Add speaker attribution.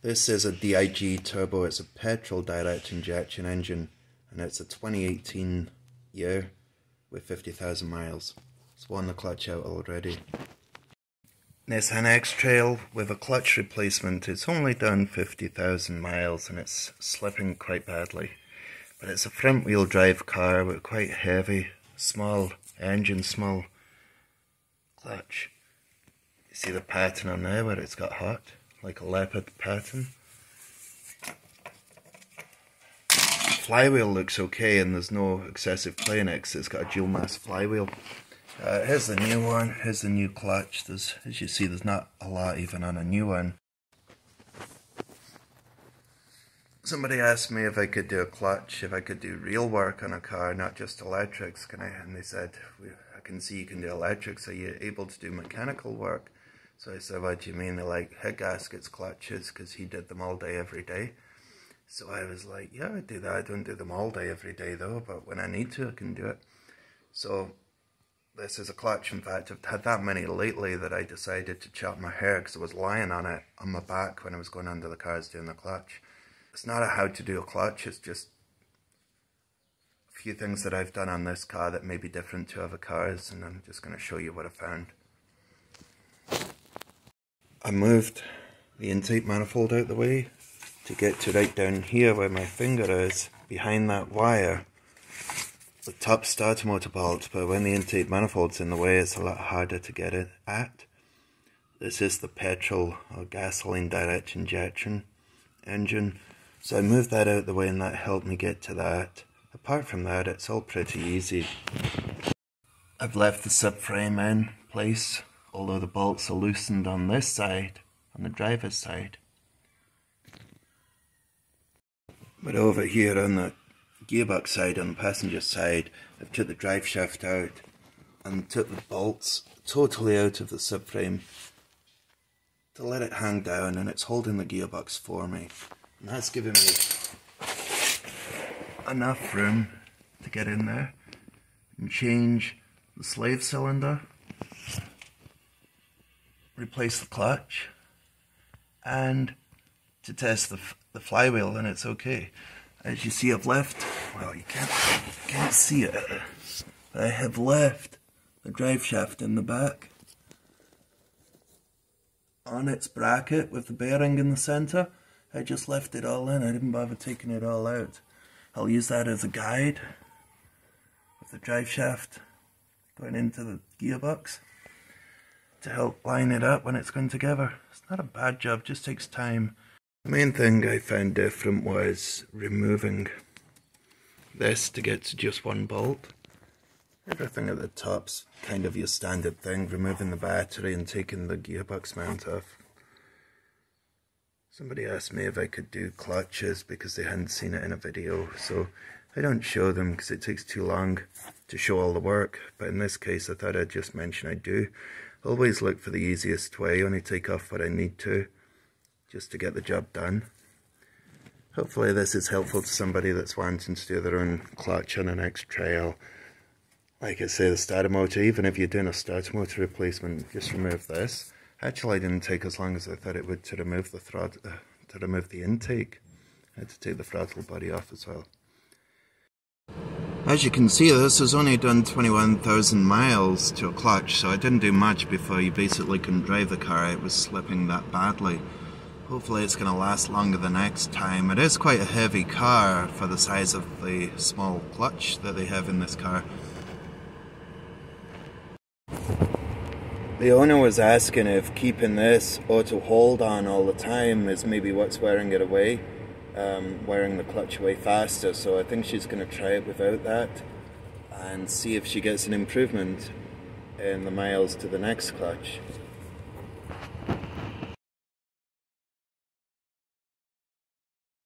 Speaker 1: This is a DIG turbo. It's a petrol direct injection engine, and it's a 2018 year with 50,000 miles. It's worn the clutch out already. Nissan X-Trail with a clutch replacement. It's only done 50,000 miles and it's slipping quite badly. But it's a front wheel drive car with quite heavy, small engine, small clutch. You see the pattern on there where it's got hot, like a leopard pattern. Flywheel looks okay and there's no excessive play in it because it's got a dual mass flywheel. Here's the new one, here's the new clutch. As you see, there's not a lot even on a new one. Somebody asked me if I could do a clutch, if I could do real work on a car, not just electrics. And they said, I can see you can do electrics, are you able to do mechanical work? So I said, what do you mean? They're like, head gaskets, clutches, because he did them all day, every day. So I was like, yeah, I do that. I don't do them all day, every day though, but when I need to, I can do it. So this is a clutch. In fact, I've had that many lately that I decided to chop my hair because I was lying on it on my back when I was going under the cars doing the clutch. It's not a how to do a clutch, it's just a few things that I've done on this car that may be different to other cars, and I'm just going to show you what I found. I moved the intake manifold out the way to get to right down here where my finger is, behind that wire. The top starter motor bolt, but when the intake manifold's in the way it's a lot harder to get it at. This is the petrol or gasoline direct injection engine. So I moved that out the way and that helped me get to that. Apart from that, it's all pretty easy. I've left the subframe in place, although the bolts are loosened on this side, on the driver's side. But over here on the gearbox side, on the passenger side, I've took the drive shaft out and took the bolts totally out of the subframe to let it hang down, and it's holding the gearbox for me. And that's giving me enough room to get in there and change the slave cylinder, replace the clutch, and to test the flywheel, and it's okay. As you see, I've left, well, you can't see it, but I have left the drive shaft in the back on its bracket with the bearing in the centre. I just left it all in, I didn't bother taking it all out. I'll use that as a guide with the drive shaft going into the gearbox to help line it up when it's going together. It's not a bad job, just takes time. The main thing I found different was removing this to get to just one bolt. Everything at the top's kind of your standard thing, removing the battery and taking the gearbox mount off. Somebody asked me if I could do clutches because they hadn't seen it in a video, so I don't show them because it takes too long to show all the work, but in this case I thought I'd just mention I do. Always look for the easiest way, only take off what I need to, just to get the job done. Hopefully this is helpful to somebody that's wanting to do their own clutch on an X-Trail. Like I say, the starter motor, even if you're doing a starter motor replacement, just remove this. Actually, it didn't take as long as I thought it would to remove the throttle, to remove the intake. I had to take the throttle body off as well. As you can see, this has only done 21,000 miles to a clutch, so I didn't do much before you basically couldn't drive the car. It was slipping that badly. Hopefully it's going to last longer the next time. It is quite a heavy car for the size of the small clutch that they have in this car. The owner was asking if keeping this auto hold on all the time is maybe what's wearing it away, wearing the clutch away faster, so I think she's going to try it without that and see if she gets an improvement in the miles to the next clutch.